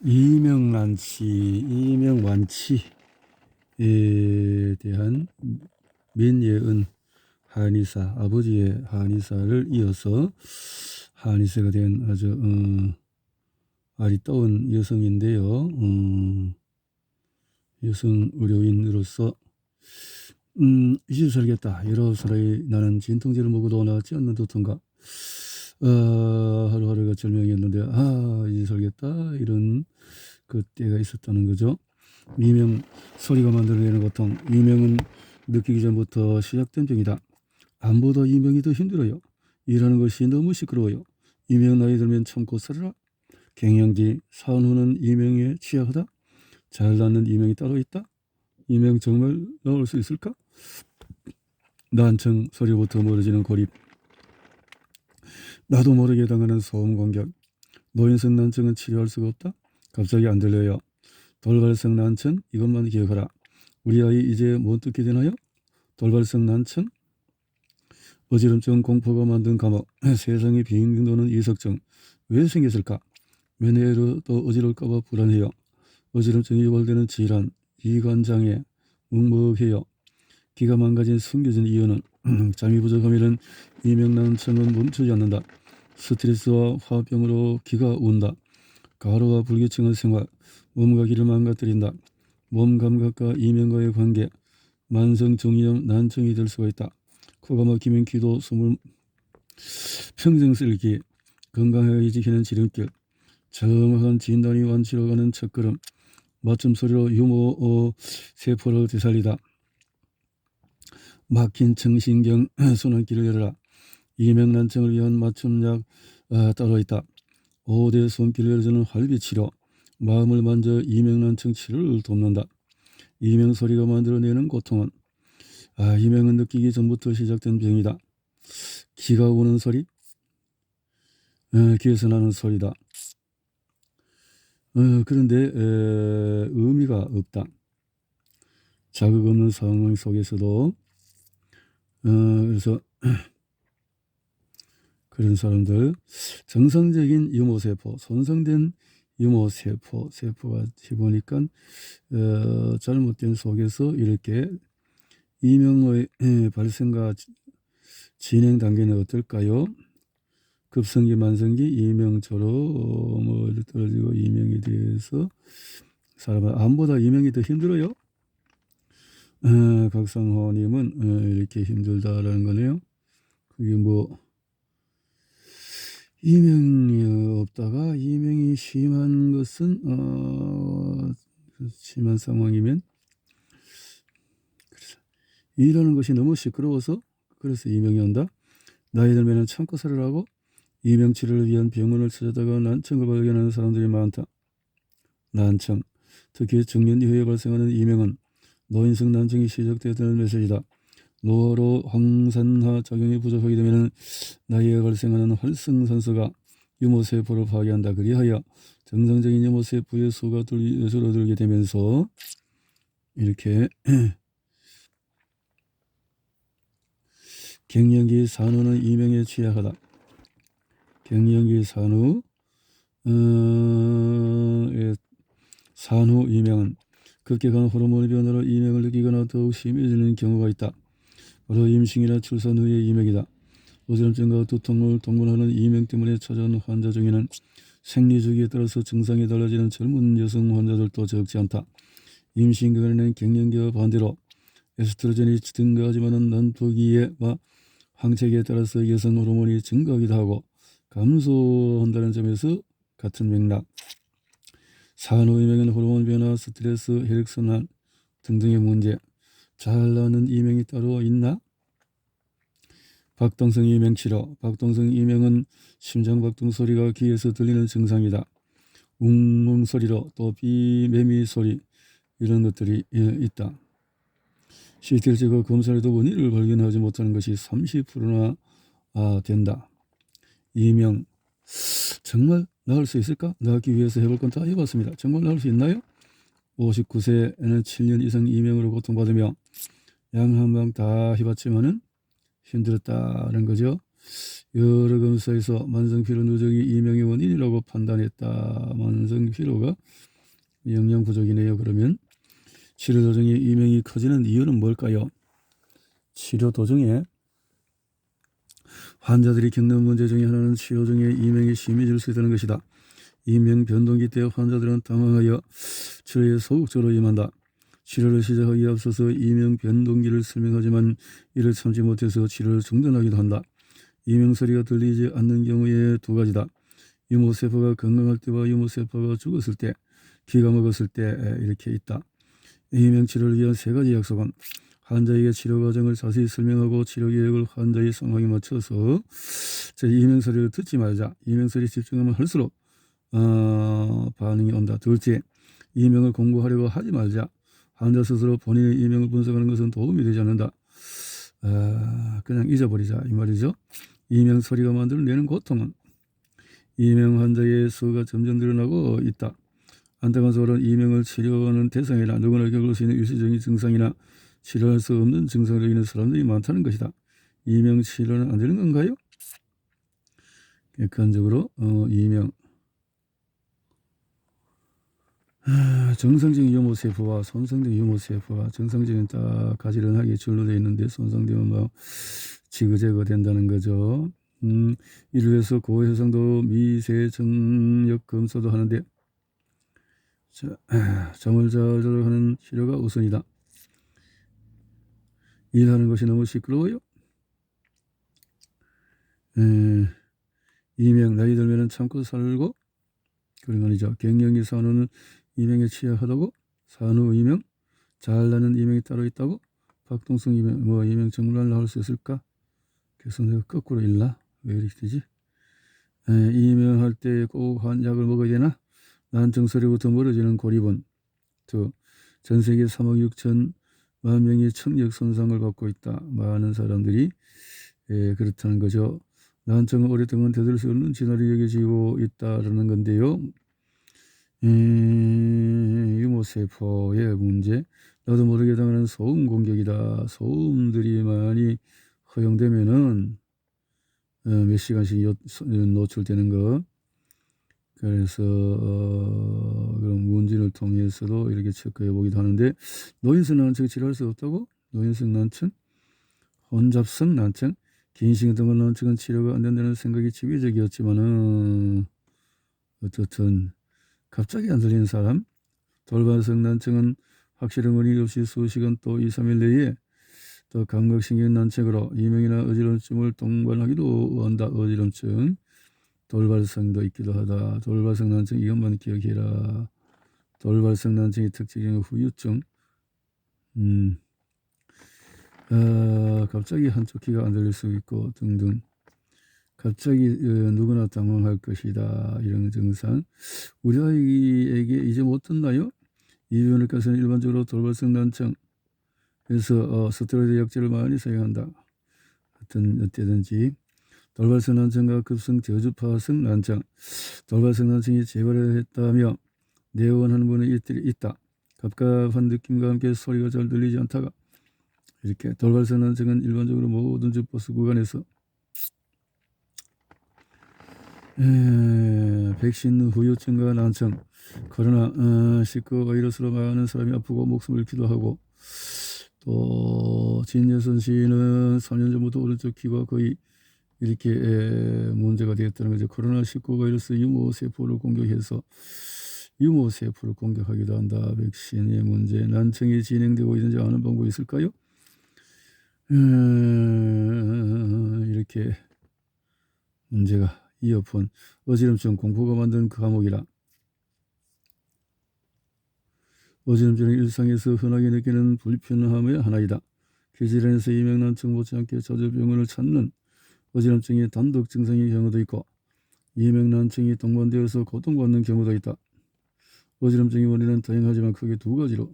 이명난치, 이명완치에 대한 민예은 한의사, 아버지의 한의사를 이어서 한의사가 된 아주 아리따운 여성인데요. 여성 의료인으로서 20 살겠다, 19살의 나는 진통제를 먹어도 나았지 않는 듯한가. 하루하루가 절명이었는데 20 살겠다, 이런 그때가 있었다는 거죠. 이명, 소리가 만들어내는 고통. 이명은 느끼기 전부터 시작된 병이다. 안보다 이명이 더 힘들어요. 일하는 것이 너무 시끄러워요. 이명 나이 들면 참고 살아라. 갱년기, 사은 후는 이명에 취약하다. 잘 낫는 이명이 따로 있다. 이명 정말 나올 수 있을까? 난청, 소리부터 멀어지는 고립. 나도 모르게 당하는 소음 공격. 노인성 난청은 치료할 수가 없다. 갑자기 안 들려요. 돌발성 난청, 이것만 기억하라. 우리 아이 이제 못 듣게 되나요? 돌발성 난청, 어지럼증, 공포가 만든 감옥, 세상에 빙빙 도는 이석증. 왜 생겼을까? 면회로 또 어지러울까봐 불안해요. 어지럼증이 유발되는 질환, 이관장애, 묵묵해요. 기가 망가진 숨겨진 이유는 잠이 부족하면 이명난청은 멈추지 않는다. 스트레스와 화병으로 기가 운다. 가루와 불규칙한 생활, 몸과 기를 망가뜨린다. 몸 감각과 이명과의 관계, 만성 정이염 난청이 될 수가 있다. 코가 막히면 기도, 숨을 평생 쓸 기, 건강하게 지키는 지름길, 정확한 진단이 완치로 가는 첫걸음, 맞춤 소리로 유모 세포를 되살리다. 막힌 청신경 순환기를 열어라. 이명난청을 위한 맞춤약 따로 있다. 5대 손길을 열어주는 활비치료, 마음을 만져 이명난청 치료를 돕는다. 이명소리가 만들어내는 고통은 이명은 느끼기 전부터 시작된 병이다. 기가 우는 소리, 귀에서 나는 소리다. 그런데 의미가 없다. 자극 없는 상황 속에서도 그래서 그런 사람들, 정상적인 유모세포, 손상된 유모세포가 해보니까 잘못된 속에서 이렇게 이명의 발생과 진행 단계는 어떨까요? 급성기, 만성기, 이명처럼 떨어지고 이명에 대해서 사람은 암보다 이명이 더 힘들어요. 각상호님은 이렇게 힘들다라는 거네요. 그게 뭐 이명이 없다가 이명이 심한 것은 심한 상황이면 일하는 것이 너무 시끄러워서 그래서 이명이 온다. 나이 들면 참고 살으라고 이명 치료를 위한 병원을 찾아다가 난청을 발견하는 사람들이 많다. 난청, 특히 정년 이후에 발생하는 이명은 노인성 난청이 시작되었다는 메시지다. 노화로 황산화 작용이 부족하게 되면 나이에 발생하는 활성산소가 유모세포를 파괴한다. 그리하여 정상적인 유모세포의 수가 줄어들게 되면서 이렇게 갱년기 산후는 이명에 취약하다. 갱년기 산후 산후 이명은 급격한 호르몬 변화로 이명을 느끼거나 더욱 심해지는 경우가 있다. 바로 임신이나 출산 후의 이명이다. 어지럼증과 두통을 동반하는 이명 때문에 찾아온 환자 중에는 생리 주기에 따라서 증상이 달라지는 젊은 여성 환자들도 적지 않다. 임신 기간에는 갱년기와 반대로 에스트로겐이 증가하지만 난투기와 황체기에 따라서 여성 호르몬이 증가하기도 하고 감소한다는 점에서 같은 맥락. 산후 이명은 호르몬 변화, 스트레스, 혈액순환 등등의 문제. 잘 나는 이명이 따로 있나? 박동성 이명 치료. 박동성 이명은 심장박동 소리가 귀에서 들리는 증상이다. 웅웅 소리로 또 비매미 소리, 이런 것들이 있다. CT를 찍어 검사해도 원인을 발견하지 못하는 것이 30%나 된다. 이명, 정말 나을 수 있을까? 나기 위해서 해볼 건 다 해봤습니다. 정말 나을 수 있나요? 59세에는 7년 이상 이명으로 고통받으며 양 한 방 다 해봤지만은 힘들었다는 거죠. 여러 검사에서 만성피로 누적이 이명의 원인이라고 판단했다. 만성피로가 영양 부족이네요. 그러면 치료 도중에 이명이 커지는 이유는 뭘까요? 치료 도중에 환자들이 겪는 문제 중에 하나는 치료 중에 이명이 심해질 수 있다는 것이다. 이명 변동기 때 환자들은 당황하여 치료에 소극적으로 임한다. 치료를 시작하기에 앞서서 이명 변동기를 설명하지만 이를 참지 못해서 치료를 중단하기도 한다. 이명 소리가 들리지 않는 경우에 두 가지다. 유모세포가 건강할 때와 유모세포가 죽었을 때, 기가 먹었을 때 이렇게 있다. 이명 치료를 위한 세 가지 약속은 환자에게 치료 과정을 자세히 설명하고 치료 계획을 환자의 상황에 맞춰서 이명 소리를 듣지 말자. 이명 소리에 집중하면 할수록 반응이 온다. 둘째, 이명을 공부하려고 하지 말자. 환자 스스로 본인의 이명을 분석하는 것은 도움이 되지 않는다. 그냥 잊어버리자 이 말이죠. 이명 소리가 만들어내는 고통은 이명 환자의 수가 점점 늘어나고 있다. 안타까운 이명을 치료하는 대상이나 누구나 겪을 수 있는 일시적인 증상이나 치료할 수 없는 증상으로 인한 사람들이 많다는 것이다. 이명 치료는 안 되는 건가요? 객관적으로 이명 정상적인 유모세포와 손상된 유모세포가 정상적인 딱 가지런하게 줄로 되어 있는데 손상되면 막 지그재그 된다는 거죠. 이를 위해서 고해상도 미세정력 검사도 하는데 잠을 잘 자도록 하는 치료가 우선이다. 일하는 것이 너무 시끄러워요. 이명 나이 들면 참고 살고 그런 거 아니죠. 갱년기 산후는 이명에 취약하다고? 산후 이명? 잘나는 이명이 따로 있다고? 박동성 이명, 이명 정말 나올 수 있을까? 그래서 내가 거꾸로 읽나? 왜 이렇게 되지? 이명할 때 꼭 약을 먹어야 되나? 난청소리부터 멀어지는 고리본. 전 세계 3억 6천만 명이 청력 손상을 받고 있다. 많은 사람들이 그렇다는 거죠. 난청은 오랫동안 되돌릴 수 없는 진화를 여겨지고 있다라는 건데요. 유모세포의 문제. 나도 모르게 당하는 소음 공격이다. 소음들이 많이 허용되면은 몇 시간씩 노출되는 것. 그래서 그런 문진을 통해서도 이렇게 체크해 보기도 하는데 노인성 난청을 치료할 수 없다고? 노인성 난청? 혼잡성 난청? 긴 시간 동안 난청은 치료가 안 된다는 생각이 지배적이었지만은 어떻든 갑자기 안 들리는 사람? 돌발성 난청은 확실한 원인 없이 수시간 또 2, 3일 내에 또 감각신경 난청으로 이명이나 어지럼증을 동반하기도 한다. 어지럼증. 돌발성도 있기도 하다. 돌발성 난청 이것만 기억해라. 돌발성 난청의 특징은 후유증. 갑자기 한쪽 귀가 안 들릴 수 있고 등등. 갑자기 누구나 당황할 것이다. 이런 증상. 우리 아이에게 이제 못 듣나요? 이비인후과에서는 일반적으로 돌발성 난청 그래서 스테로이드 약제를 많이 사용한다. 어때든지 돌발성 난청과 급성 저주파성 난청, 돌발성 난청이 재발했다며 내원하는 분의 일들이 있다. 갑갑한 느낌과 함께 소리가 잘 들리지 않다가 이렇게 돌발성 난청은 일반적으로 모든 주파수 구간에서 백신 후유증과 난청, 코로나19 바이러스로 많은 사람이 아프고 목숨을 잃기도 하고 또 진여선 씨는 3년 전부터 오른쪽 귀가 거의 이렇게 문제가 되었다는 거죠. 코로나19 바이러스 유모세포를 공격해서 유모세포를 공격하기도 한다. 백신의 문제, 난청이 진행되고 있는지 아는 방법이 있을까요? 이렇게 문제가 이어폰, 어지럼증 공포가 만든 그 감옥이라. 어지럼증은 일상에서 흔하게 느끼는 불편함의 하나이다. 기질에서 이명난청 못지않게 자주 병원을 찾는 어지럼증이 단독 증상인 경우도 있고 이명난청이 동반되어서 고통받는 경우도 있다. 어지럼증의 원인은 다양하지만 크게 두 가지로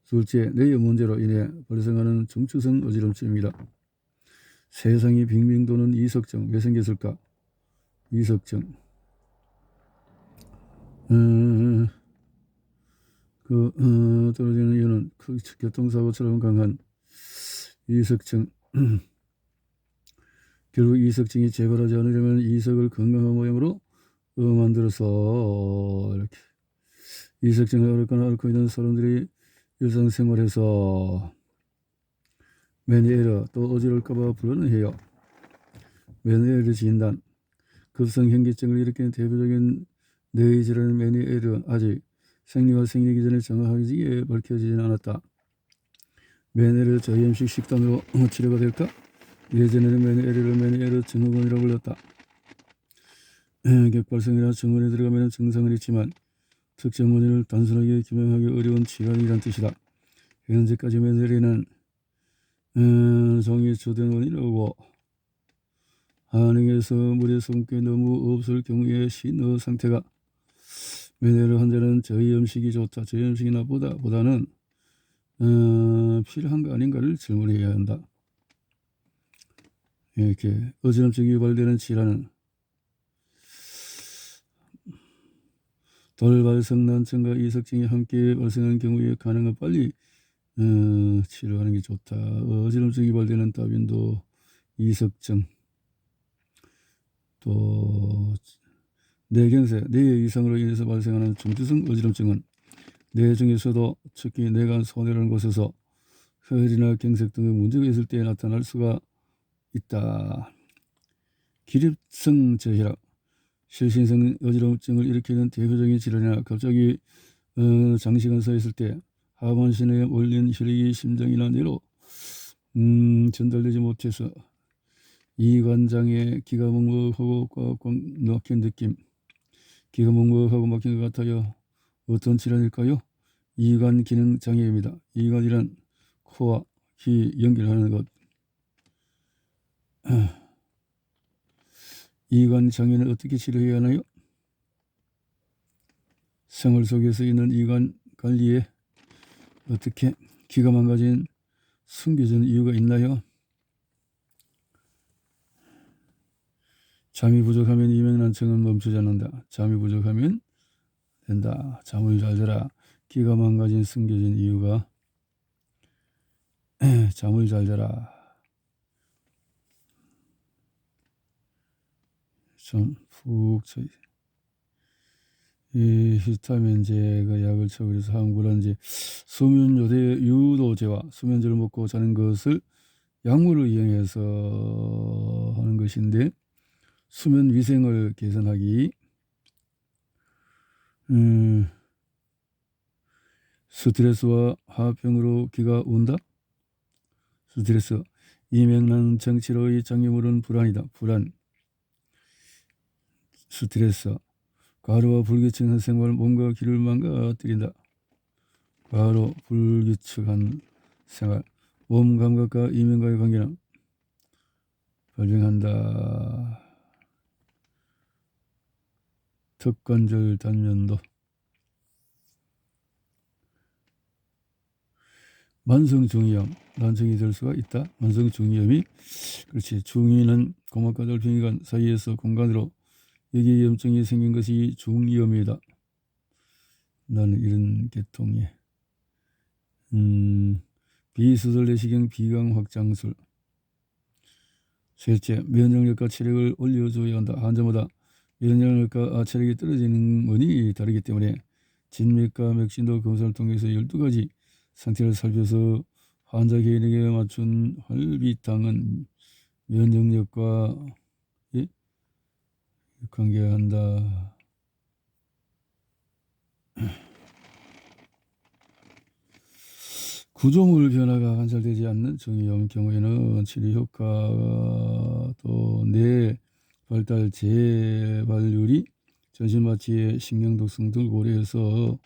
둘째, 뇌의 문제로 인해 발생하는 중추성 어지럼증입니다. 세상이 빙빙 도는 이석증 왜 생겼을까? 이석증 떨어지는 이유는 교통사고처럼 강한 이석증 결국 이석증이 재발하지 않으려면 이석을 건강한 모양으로 만들어서 이렇게 이석증을 앓거나 앓고 있는 사람들이 일상생활에서 메니에러 또 어지러울까봐 불안을 해요. 메니에르 진단 급성현기증을 일으키는 대표적인 뇌의 질환은 메니에르 아직 생리와 생리기 전에 정확하게 밝혀지지는 않았다. 메니에르 저염식 식단으로 치료가 될까? 예전에는 메니에르를 메니에르 증후군이라고 불렀다. 격발성이나 증후군에 들어가면 증상은 있지만 특정 원인을 단순하게 규명하기 어려운 질환이란 뜻이다. 현재까지 메니에르는 종이 주된 원인이고 한행에서 물의 성분이 너무 없을 경우에 신의 상태가 메니에르 환자는 저염식이 좋다. 저염식이 나보다는 필요한가 아닌가를 질문해야 한다. 이렇게 어지럼증이 유발되는 질환은 돌발성난증과 이석증이 함께 발생하는 경우에 가능한 빨리 치료하는 게 좋다. 어지럼증이 유발되는 따빈도 이석증 또 뇌경색, 뇌의 이상으로 인해서 발생하는 중추성 어지럼증은 뇌 중에서도 특히 뇌간 소뇌라는 곳에서 혈이나 경색 등의 문제가 있을 때 나타날 수가 있다. 기립성 저혈압, 실신성 어지럼증을 일으키는 대표적인 질환이나 갑자기 장시간 서 있을 때 하반신에 몰린 혈액이 심장이나 뇌로 전달되지 못해서 이관장에 기가 먹먹하고 꽉꽉 막힌 느낌. 기가 먹먹하고 막힌 것 같아요. 어떤 질환일까요? 이관 기능 장애입니다. 이관이란 코와 귀 연결하는 것. 이관 장애는 어떻게 치료해야 하나요? 생활 속에서 있는 이관 관리에 어떻게 귀가 망가진 숨겨진 이유가 있나요? 잠이 부족하면 이명난청은 멈추지 않는다. 잠이 부족하면 된다. 잠을 잘 자라. 귀가 망가진 숨겨진 이유가 잠을 잘 자라. 좀 푹 쳐. 이 히스타민제가 약을 처리해서 항불안제, 수면요대 유도제와 수면제를 먹고 자는 것을 약물을 이용해서 하는 것인데 수면 위생을 개선하기, 스트레스와 화병으로 귀가 운다. 스트레스, 이명란청 치료의 장애물은 불안이다. 불안, 스트레스, 과로와 불규칙한 생활, 몸과 귀를 망가뜨린다. 과로, 불규칙한 생활, 몸 감각과 이명과의 관계는 발병한다. 턱관절 단면도, 만성중이염, 난청이 될 수가 있다. 만성중이염이, 그렇지. 중이는 고막과 달팽이관 사이에서 공간으로 여기 염증이 생긴 것이 중이염이다. 나는 이런 계통에 비수술 내시경 비강 확장술. 셋째, 면역력과 체력을 올려줘야 한다. 환자마다 면역력과 체력이 떨어지는 원인이 다르기 때문에 진맥과 맥진도 검사를 통해서 12가지 상태를 살펴서 환자 개인에게 맞춘 활비탕은 면역력과 관계한다. 구조물 변화가 관찰되지 않는 중이염 경우에는 치료 효과가 또 뇌 발달 재발률이 전신마취의 신경독성 등을 고려해서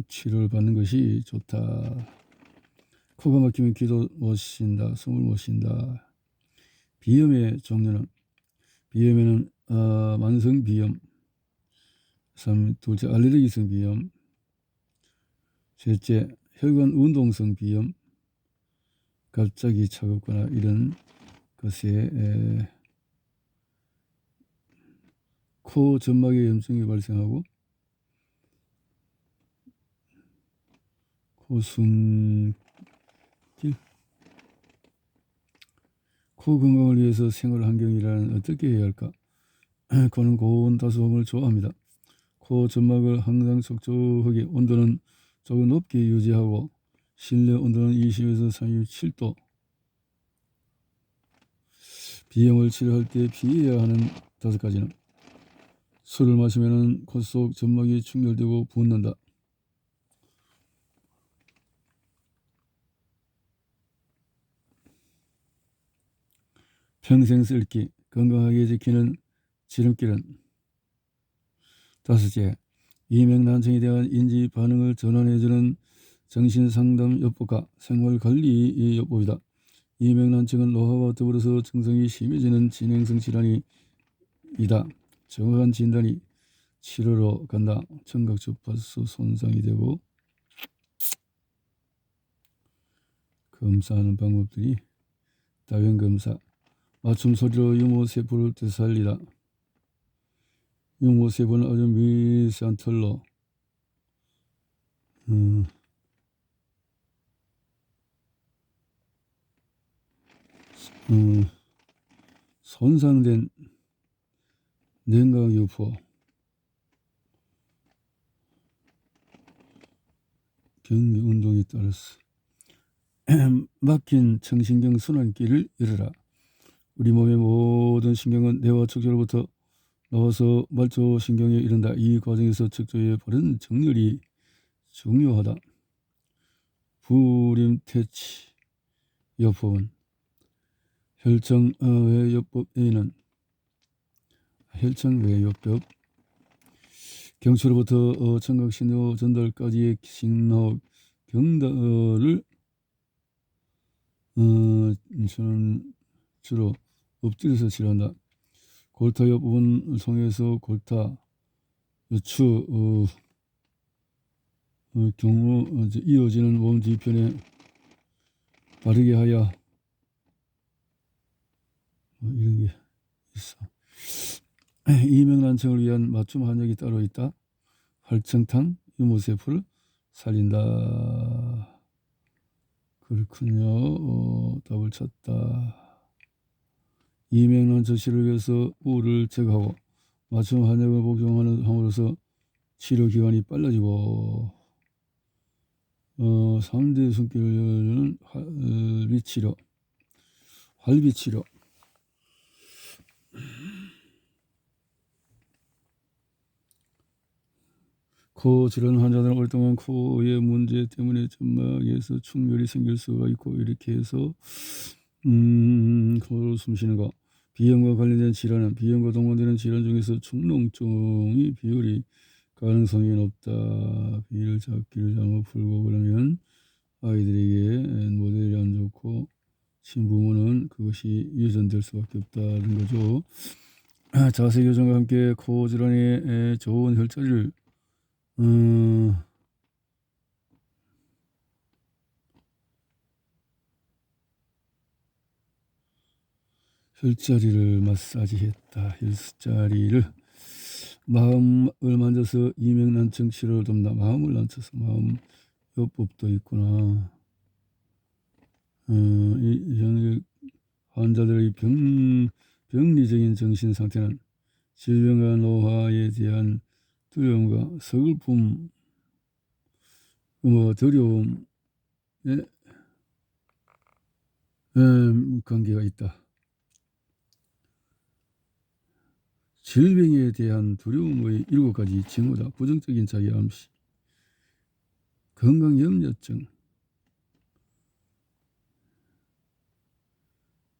치료를 받는 것이 좋다. 코가 막히면 귀도 못 쉰다. 숨을 못 쉰다. 비염의 종류는 비염에는 만성 비염, 둘째 알레르기성 비염, 셋째 혈관 운동성 비염, 갑자기 차갑거나 이런 것에 코 점막에 염증이 발생하고 코순길, 코 건강을 위해서 생활 환경이란 어떻게 해야 할까? 코는 고운 따스함을 좋아합니다. 코 점막을 항상 촉촉하게 온도는 조금 높게 유지하고 실내 온도는 20에서 37도. 비염을 치료할 때 피해야 하는 5가지는 술을 마시면 코 속 점막이 충혈되고 붓는다. 평생 쓸기, 건강하게 지키는 지름길은 5째, 이명난청에 대한 인지 반응을 전환해주는 정신상담 요법과 생활관리 요법이다. 이명난청은 노화와 더불어서 증상이 심해지는 진행성 질환이다. 정확한 진단이 치료로 간다. 청각 주파수 손상이 되고 검사하는 방법들이 다변검사, 맞춤 소리로 유모세포를 되살리다. 유모세포는 아주 미세한 털로 손상된 냉각유포, 경기 운동에 따라서 막힌 청신경 순환기를 열어라. 우리 몸의 모든 신경은 뇌와 척추로부터 나와서 말초신경에 이른다. 이 과정에서 척추의 바른 정렬이 중요하다. 부림퇴치 요법은 혈청외요법 A는 혈청외요법, 경추로부터 청각신호 전달까지의 신호 경달을 저는 주로 엎드려서 치료한다. 골타요법을 통해서 골타, 추, 경우 이어지는 몸 뒤편에 바르게 하여 이런 게 있어. 이명난청을 위한 맞춤 한약이 따로 있다. 활청탕, 유모세포를 살린다. 그렇군요. 답을 찾다. 이명난청 치료를 위해서 우를 제거하고 맞춤 한약을 복용하는 함으로써 치료 기간이 빨라지고 3대 손길을 활비치료, 활비치료. 코 질환 환자들은 오랫동안 코의 문제 때문에 점막에서 충혈이 생길 수가 있고, 이렇게 해서 코로 숨쉬는 거. 비염과 관련된 질환은 비염과 동반되는 질환 중에서 축농증이 비율이 가능성이 높다. 비를 잡기를 잘못 풀고 그러면 아이들에게 모델이 안 좋고 신부모는 그것이 유전될 수밖에 없다는 거죠. 자세 교정과 함께 코 질환에 좋은 혈자리를 혈자리를 마사지했다. 혈자리를 마음을 만져서 이명난청 치료를 돕는다. 마음을 만져서 마음 요법도 있구나. 이 환자들의 병리적인 정신 상태는 질병과 노화에 대한 두려움과 서글픔, 두려움에 관계가 있다. 질병에 대한 두려움의 7가지 징후다. 부정적인 자기암시, 건강염려증,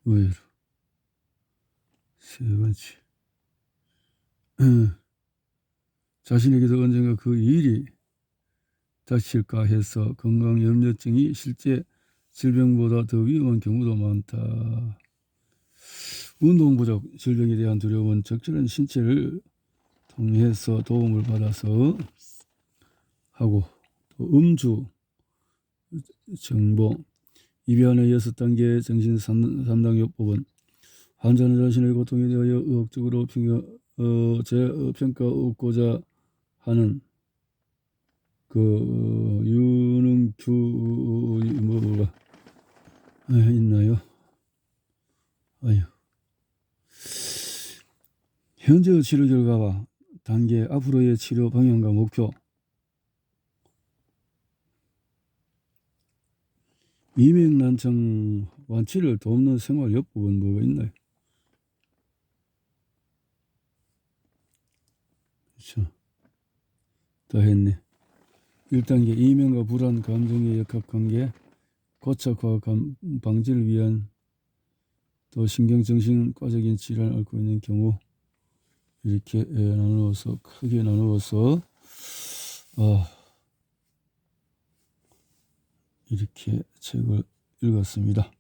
의외로 3번째, 자신에게도 언젠가 그 일이 닥칠까 해서 건강염려증이 실제 질병보다 더 위험한 경우도 많다. 운동 부족, 질병에 대한 두려움은 적절한 신체를 통해서 도움을 받아서 하고, 또 음주, 정보, 이변의 6단계 정신 상담요법은 환자는 자신의 고통에 대하여 의학적으로 재평가하고자 하는 그 유능규 뭐가 있나요? 아유. 현재의 치료 결과와 단계 앞으로의 치료 방향과 목표. 이명난청 완치를 돕는 생활요법은 뭐가 있나요? 그렇죠. 다 했네. 1단계 이명과 불안 감정의 역학관계 고착화 방지를 위한 또 신경정신과적인 질환을 앓고 있는 경우 이렇게 나누어서 크게 나누어서 이렇게 책을 읽었습니다.